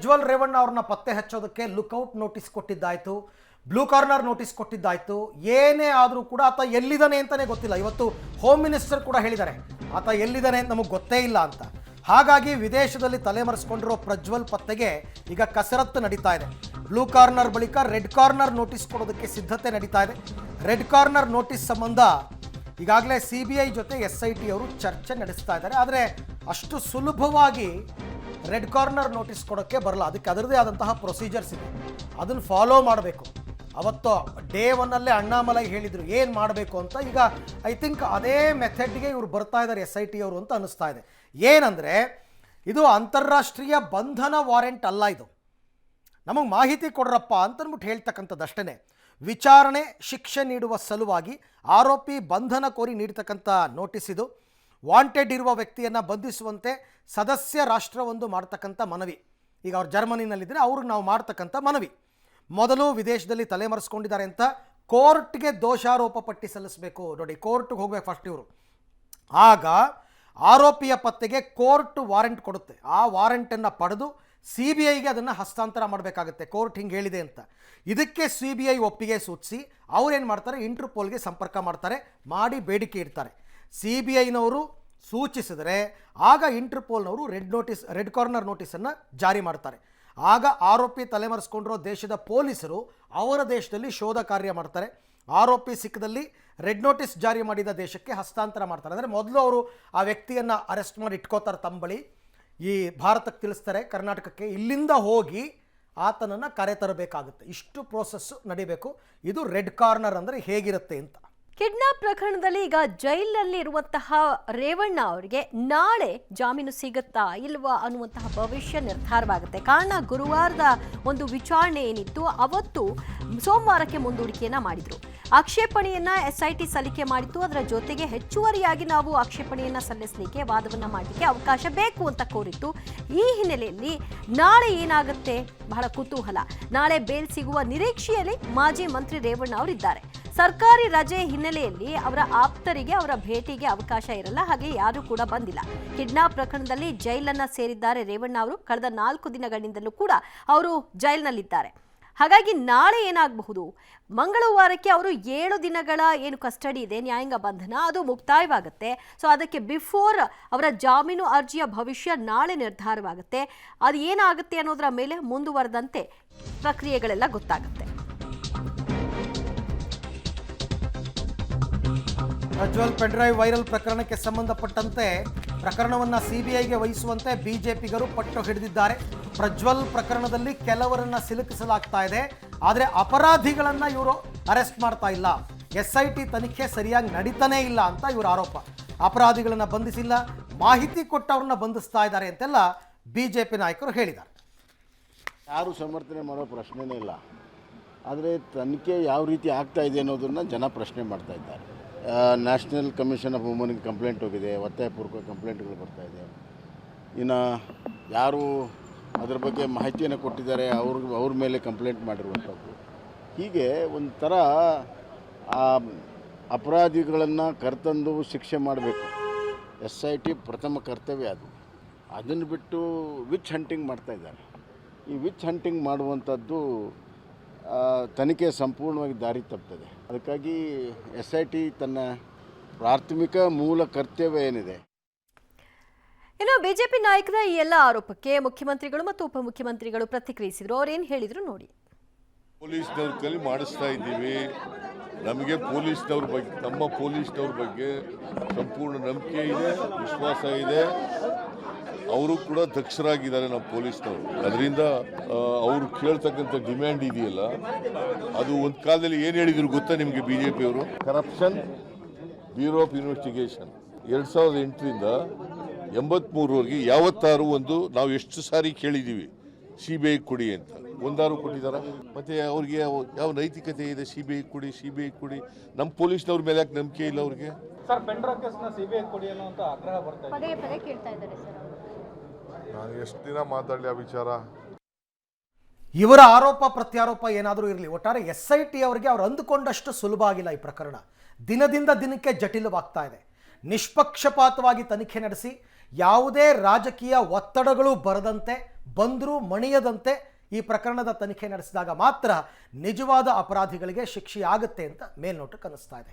ಪ್ರಜ್ವಲ್ ರೇವಣ್ಣ ಅವ್ರನ್ನ ಪತ್ತೆ ಹಚ್ಚೋದಕ್ಕೆ ಲುಕ್ಔಟ್ ನೋಟಿಸ್ ಕೊಟ್ಟಿದ್ದಾಯಿತು, ಬ್ಲೂ ಕಾರ್ನರ್ ನೋಟಿಸ್ ಕೊಟ್ಟಿದ್ದಾಯಿತು. ಏನೇ ಆದರೂ ಕೂಡ ಆತ ಎಲ್ಲಿದ್ದಾನೆ ಅಂತಲೇ ಗೊತ್ತಿಲ್ಲ. ಇವತ್ತು ಹೋಮ್ ಮಿನಿಸ್ಟರ್ ಕೂಡ ಹೇಳಿದ್ದಾರೆ ಆತ ಎಲ್ಲಿದ್ದಾನೆ ಅಂತ ನಮಗೆ ಗೊತ್ತೇ ಇಲ್ಲ ಅಂತ. ಹಾಗಾಗಿ ವಿದೇಶದಲ್ಲಿ ತಲೆಮರೆಸ್ಕೊಂಡಿರೋ ಪ್ರಜ್ವಲ್ ಪತ್ತೆಗೆ ಈಗ ಕಸರತ್ತು ನಡೀತಾ ಇದೆ. ಬ್ಲೂ ಕಾರ್ನರ್ ಬಳಿಕ ರೆಡ್ ಕಾರ್ನರ್ ನೋಟಿಸ್ ಕೊಡೋದಕ್ಕೆ ಸಿದ್ಧತೆ ನಡೀತಾ ಇದೆ. ರೆಡ್ ಕಾರ್ನರ್ ನೋಟಿಸ್ ಸಂಬಂಧ ಈಗಾಗಲೇ CBI ಜೊತೆ SIT ಅವರು ಚರ್ಚೆ ನಡೆಸ್ತಾ ಇದ್ದಾರೆ. ಆದರೆ ಅಷ್ಟು ಸುಲಭವಾಗಿ ರೆಡ್ ಕಾರ್ನರ್ ನೋಟಿಸ್ ಕೊಡೋಕ್ಕೆ ಬರಲ್ಲ. ಅದಕ್ಕೆ ಅದರದೇ ಆದಂತಹ ಪ್ರೊಸೀಜರ್ಸ್ ಇದೆ, ಅದನ್ನು ಫಾಲೋ ಮಾಡಬೇಕು. ಅವತ್ತು ಡೇ 1 ಅಣ್ಣಾಮಲೈ ಹೇಳಿದರು ಏನು ಮಾಡಬೇಕು ಅಂತ. ಈಗ ಐ ಥಿಂಕ್ ಅದೇ ಮೆಥಡ್ಗೆ ಇವರು ಬರ್ತಾ ಇದ್ದಾರೆ SIT ಅವರು ಅಂತ ಅನ್ನಿಸ್ತಾ ಇದೆ. ಏನಂದರೆ ಇದು ಅಂತಾರಾಷ್ಟ್ರೀಯ ಬಂಧನ ವಾರೆಂಟ್ ಅಲ್ಲ, ಇದು ನಮಗೆ ಮಾಹಿತಿ ಕೊಡ್ರಪ್ಪ ಅಂತಂದ್ಬಿಟ್ಟು ಹೇಳ್ತಕ್ಕಂಥದ್ದಷ್ಟೇ. ವಿಚಾರಣೆ ಶಿಕ್ಷೆ ನೀಡುವ ಸಲುವಾಗಿ ಆರೋಪಿ ಬಂಧನ ಕೋರಿ ನೀಡ್ತಕ್ಕಂಥ ನೋಟಿಸ್ ಇದು. ವಾಂಟೆಡ್ ಇರುವ ವ್ಯಕ್ತಿಯನ್ನು ಬಂಧಿಸುವಂತೆ ಸದಸ್ಯ ರಾಷ್ಟ್ರವೊಂದು ಮಾಡ್ತಕ್ಕಂಥ ಮನವಿ. ಈಗ ಅವ್ರು ಜರ್ಮನಿನಲ್ಲಿದ್ದರೆ ಅವ್ರಿಗೆ ನಾವು ಮಾಡ್ತಕ್ಕಂಥ ಮನವಿ. ಮೊದಲು ವಿದೇಶದಲ್ಲಿ ತಲೆಮರೆಸ್ಕೊಂಡಿದ್ದಾರೆ ಅಂತ ಕೋರ್ಟ್ಗೆ ದೋಷಾರೋಪ ಪಟ್ಟಿ ಸಲ್ಲಿಸಬೇಕು. ನೋಡಿ, ಕೋರ್ಟ್ಗೆ ಹೋಗ್ಬೇಕು ಫಸ್ಟ್ ಇವರು. ಆಗ ಆರೋಪಿಯ ಪತ್ತೆಗೆ ಕೋರ್ಟ್ ವಾರೆಂಟ್ ಕೊಡುತ್ತೆ. ಆ ವಾರೆಂಟನ್ನು ಪಡೆದು CBIಗೆ ಅದನ್ನು ಹಸ್ತಾಂತರ ಮಾಡಬೇಕಾಗುತ್ತೆ. ಕೋರ್ಟ್ ಹಿಂಗೆ ಹೇಳಿದೆ ಅಂತ. ಇದಕ್ಕೆ CBI ಒಪ್ಪಿಗೆ ಸೂಚಿಸಿ ಅವ್ರೇನು ಮಾಡ್ತಾರೆ, ಇಂಟರ್ಪೋಲ್ಗೆ ಸಂಪರ್ಕ ಮಾಡ್ತಾರೆ, ಮಾಡಿ ಬೇಡಿಕೆ ಇಡ್ತಾರೆ. CBIನವರು ಸೂಚಿಸಿದರೆ ಆಗ ಇಂಟರ್ಪೋಲ್ನವರು ರೆಡ್ ಕಾರ್ನರ್ ನೋಟಿಸನ್ನು ಜಾರಿ ಮಾಡ್ತಾರೆ. ಆಗ ಆರೋಪಿ ತಲೆಮರೆಸ್ಕೊಂಡಿರೋ ದೇಶದ ಪೊಲೀಸರು ಅವರ ದೇಶದಲ್ಲಿ ಶೋಧ ಕಾರ್ಯ ಮಾಡ್ತಾರೆ. ಆರೋಪಿ ಸಿಕ್ಕದಲ್ಲಿ ರೆಡ್ ನೋಟಿಸ್ ಜಾರಿ ಮಾಡಿದ ದೇಶಕ್ಕೆ ಹಸ್ತಾಂತರ ಮಾಡ್ತಾರೆ. ಅಂದರೆ ಮೊದಲು ಅವರು ಆ ವ್ಯಕ್ತಿಯನ್ನು ಅರೆಸ್ಟ್ ಮಾಡಿ ಇಟ್ಕೋತಾರೆ ತಮ್ಮ ಬಳಿ, ಈ ಭಾರತಕ್ಕೆ ತಿಳಿಸ್ತಾರೆ, ಕರ್ನಾಟಕಕ್ಕೆ. ಇಲ್ಲಿಂದ ಹೋಗಿ ಆತನನ್ನು ಕರೆತರಬೇಕಾಗುತ್ತೆ. ಇಷ್ಟು ಪ್ರೋಸೆಸ್ಸು ನಡಿಬೇಕು. ಇದು ರೆಡ್ ಕಾರ್ನರ್ ಅಂದರೆ ಹೇಗಿರುತ್ತೆ ಅಂತ. ಕಿಡ್ನಾಪ್ ಪ್ರಕರಣದಲ್ಲಿ ಈಗ ಜೈಲಿನಲ್ಲಿ ಇರುವಂತಹ ರೇವಣ್ಣ ಅವರಿಗೆ ನಾಳೆ ಜಾಮೀನು ಸಿಗುತ್ತಾ ಇಲ್ವಾ ಅನ್ನುವಂತಹ ಭವಿಷ್ಯ ನಿರ್ಧಾರವಾಗುತ್ತೆ. ಕಾರಣ ಗುರುವಾರದ ಒಂದು ವಿಚಾರಣೆ ಏನಿತ್ತು ಅವತ್ತು ಸೋಮವಾರಕ್ಕೆ ಮುಂದೂಡಿಕೆಯನ್ನ ಮಾಡಿದ್ರು. ಆಕ್ಷೇಪಣೆಯನ್ನ SIT ಸಲ್ಲಿಕೆ ಮಾಡಿತ್ತು. ಅದರ ಜೊತೆಗೆ ಹೆಚ್ಚುವರಿಯಾಗಿ ನಾವು ಆಕ್ಷೇಪಣೆಯನ್ನ ಸಲ್ಲಿಸಲಿಕ್ಕೆ, ವಾದವನ್ನ ಮಾಡಲಿಕ್ಕೆ ಅವಕಾಶ ಬೇಕು ಅಂತ ಕೋರಿತ್ತು. ಈ ಹಿನ್ನೆಲೆಯಲ್ಲಿ ನಾಳೆ ಏನಾಗುತ್ತೆ ಬಹಳ ಕುತೂಹಲ. ನಾಳೆ ಬೇಲ್ ಸಿಗುವ ನಿರೀಕ್ಷೆಯಲ್ಲಿ ಮಾಜಿ ಮಂತ್ರಿ ರೇವಣ್ಣ ಅವರಿದ್ದಾರೆ. ಸರ್ಕಾರಿ ರಜೆ ಹಿನ್ನೆಲೆಯಲ್ಲಿ ಅವರ ಆಪ್ತರಿಗೆ ಅವರ ಭೇಟಿಗೆ ಅವಕಾಶ ಇರಲ್ಲ, ಹಾಗೆ ಯಾರೂ ಕೂಡ ಬಂದಿಲ್ಲ. ಕಿಡ್ನಾಪ್ ಪ್ರಕರಣದಲ್ಲಿ ಜೈಲನ್ನ ಸೇರಿದ್ದಾರೆ ರೇವಣ್ಣ ಅವರು. ಕಳೆದ 4 ದಿನಗಳಿಂದಲೂ ಕೂಡ ಅವರು ಜೈಲಿನಲ್ಲಿದ್ದಾರೆ. ಹಾಗಾಗಿ ನಾಳೆ ಏನಾಗಬಹುದು, ಮಂಗಳವಾರಕ್ಕೆ ಅವರು 7 ದಿನಗಳ ಏನು ಕಸ್ಟಡಿ ಇದೆ, ನ್ಯಾಯಾಂಗ ಬಂಧನ, ಅದು ಮುಕ್ತಾಯವಾಗುತ್ತೆ. ಸೊ ಅದಕ್ಕೆ ಬಿಫೋರ್ ಅವರ ಜಾಮೀನು ಅರ್ಜಿಯ ಭವಿಷ್ಯ ನಾಳೆ ನಿರ್ಧಾರವಾಗುತ್ತೆ. ಅದು ಏನಾಗುತ್ತೆ ಅನ್ನೋದರ ಮೇಲೆ ಮುಂದುವರೆದಂತೆ ಪ್ರಕ್ರಿಯೆಗಳೆಲ್ಲ ಗೊತ್ತಾಗುತ್ತೆ. ಪ್ರಜ್ವಲ್ ಪೆನ್ಡ್ರೈವ್ ವೈರಲ್ ಪ್ರಕರಣಕ್ಕೆ ಸಂಬಂಧಪಟ್ಟಂತೆ ಪ್ರಕರಣವನ್ನು CBIಗೆ ವಹಿಸುವಂತೆ BJಪಿಗರು ಪಟ್ಟು ಹಿಡಿದಿದ್ದಾರೆ. ಪ್ರಜ್ವಲ್ ಪ್ರಕರಣದಲ್ಲಿ ಕೆಲವರನ್ನು ಸಿಲುಕಿಸಲಾಗ್ತಾ ಇದೆ, ಆದರೆ ಅಪರಾಧಿಗಳನ್ನು ಇವರು ಅರೆಸ್ಟ್ ಮಾಡ್ತಾ ಇಲ್ಲ. SIT ತನಿಖೆ ಸರಿಯಾಗಿ ನಡೀತಾನೇ ಇಲ್ಲ ಅಂತ ಇವರ ಆರೋಪ. ಅಪರಾಧಿಗಳನ್ನು ಬಂಧಿಸಿಲ್ಲ, ಮಾಹಿತಿ ಕೊಟ್ಟವ್ರನ್ನ ಬಂಧಿಸ್ತಾ ಇದ್ದಾರೆ ಅಂತೆಲ್ಲ BJಪಿ ನಾಯಕರು ಹೇಳಿದ್ದಾರೆ. ಯಾರು ಸಮರ್ಥನೆ ಮಾಡೋ ಪ್ರಶ್ನೆನೇ ಇಲ್ಲ. ಆದರೆ ತನಿಖೆ ಯಾವ ರೀತಿ ಆಗ್ತಾ ಇದೆ ಅನ್ನೋದನ್ನು ಜನ ಪ್ರಶ್ನೆ ಮಾಡ್ತಾ ಇದ್ದಾರೆ. ನ್ಯಾಷನಲ್ ಕಮಿಷನ್ ಆಫ್ ವುಮನ್ಗೆ ಕಂಪ್ಲೇಂಟ್ ಹೋಗಿದೆ, ಒತ್ತಾಯಪೂರ್ವಕ ಕಂಪ್ಲೇಂಟ್ಗಳು ಬರ್ತಾಯಿದೆ. ಇನ್ನು ಯಾರು ಅದರ ಬಗ್ಗೆ ಮಾಹಿತಿಯನ್ನು ಕೊಟ್ಟಿದ್ದಾರೆ ಅವ್ರ ಮೇಲೆ ಕಂಪ್ಲೇಂಟ್ ಮಾಡಿರುವಂಥದ್ದು. ಹೀಗೆ ಒಂಥರ ಅಪರಾಧಿಗಳನ್ನು ಕರೆತಂದು ಶಿಕ್ಷೆ ಮಾಡಬೇಕು. SIT ಪ್ರಥಮ ಕರ್ತವ್ಯ ಅದು. ಅದನ್ನು ಬಿಟ್ಟು ವಿಚ್ ಹಂಟಿಂಗ್ ಮಾಡ್ತಾಯಿದ್ದಾರೆ. ಈ ವಿಚ್ ಹಂಟಿಂಗ್ ಮಾಡುವಂಥದ್ದು ತನಿಖೆ ಸಂಪೂರ್ಣವಾಗಿ ದಾರಿ ತಪ್ಪಿದೆ. ಅದಕ್ಕಾಗಿ SIT ತನ್ನ ಪ್ರಾಥಮಿಕ ಮೂಲ ಕರ್ತವ್ಯ ಏನಿದೆ. ಇನ್ನು ಬಿಜೆಪಿ ನಾಯಕರ ಈ ಎಲ್ಲ ಆರೋಪಕ್ಕೆ ಮುಖ್ಯಮಂತ್ರಿಗಳು ಮತ್ತು ಉಪಮುಖ್ಯಮಂತ್ರಿಗಳು ಪ್ರತಿಕ್ರಿಯಿಸಿದ್ರು. ಅವ್ರೇನು ಹೇಳಿದ್ರು ನೋಡಿ. ಪೊಲೀಸ್ನವ್ರ ಕೈಲಿ ಮಾಡಿಸ್ತಾ ಇದ್ದೀವಿ. ನಮಗೆ ಪೊಲೀಸ್ನವ್ರ ಬಗ್ಗೆ, ನಮ್ಮ ಪೊಲೀಸ್ನವ್ರ ಬಗ್ಗೆ ಸಂಪೂರ್ಣ ನಂಬಿಕೆ ಇದೆ, ವಿಶ್ವಾಸ ಇದೆ. ಅವರು ಕೂಡ ದಕ್ಷರಾಗಿದ್ದಾರೆ ನಮ್ಮ ಪೊಲೀಸ್ನವರು. ಅದರಿಂದ ಅವರು ಕೇಳ್ತಕ್ಕಂಥ ಡಿಮ್ಯಾಂಡ್ ಇದೆಯಲ್ಲ, ಅದು ಒಂದು ಕಾಲದಲ್ಲಿ ಏನು ಹೇಳಿದ್ರು ಗೊತ್ತಾ ನಿಮಗೆ BJಪಿಯವರು? ಕರಪ್ಷನ್ ಬ್ಯೂರೋ ಆಫ್ ಇನ್ವೆಸ್ಟಿಗೇಷನ್ 2008ರಿಂದ 83ವರೆಗೆ ಯಾವತ್ತಾರು ಒಂದು ನಾವು ಎಷ್ಟು ಸಾರಿ ಕೇಳಿದ್ದೀವಿ CBI ಕೊಡಿ ಅಂತ, ಒಂದಾರು ಕೊಟ್ಟಿದ್ದಾರೆ? ಮತ್ತೆ ಅವ್ರಿಗೆ ಯಾವ ನೈತಿಕತೆ ಇದೆ? CBI ಕೊಡಿ. ನಮ್ಮ ಪೊಲೀಸ್ನವ್ರ ಮೇಲೆ ಯಾಕೆ ನಂಬಿಕೆ ಇಲ್ಲ ಅವ್ರಿಗೆ? ಸರ್, ಪೆಂಡ್ರಾ ಕೇಸ್ನ CBI ಕೊಡಿ ಅನ್ನುವಂತ ಆಗ್ರಹ ಬರ್ತಾ ಇದೆ. ಪದೇ ಕೇಳ್ತಾ ಇದ್ದಾರೆ ಸರ್. ನಾನು ಎಷ್ಟು ದಿನ ಮಾತಾಡಲಿ ಆ ವಿಚಾರ? ಇವರ ಆರೋಪ ಪ್ರತ್ಯಾರೋಪ ಏನಾದರೂ ಇರಲಿ, ಒಟ್ಟಾರೆ SIT ಅವರಿಗೆ ಅವ್ರು ಅಂದುಕೊಂಡಷ್ಟು ಸುಲಭ ಆಗಿಲ್ಲ. ಈ ಪ್ರಕರಣ ದಿನದಿಂದ ದಿನಕ್ಕೆ ಜಟಿಲವಾಗ್ತಾ ಇದೆ. ನಿಷ್ಪಕ್ಷಪಾತವಾಗಿ ತನಿಖೆ ನಡೆಸಿ ಯಾವುದೇ ರಾಜಕೀಯ ಒತ್ತಡಗಳು ಬರದಂತೆ, ಬಂದರೂ ಮಣಿಯದಂತೆ ಈ ಪ್ರಕರಣದ ತನಿಖೆ ನಡೆಸಿದಾಗ ಮಾತ್ರ ನಿಜವಾದ ಅಪರಾಧಿಗಳಿಗೆ ಶಿಕ್ಷೆ ಆಗುತ್ತೆ ಅಂತ ಮೇಲ್ನೋಟಕ್ಕೆ ಅನ್ನಿಸ್ತಾ ಇದೆ.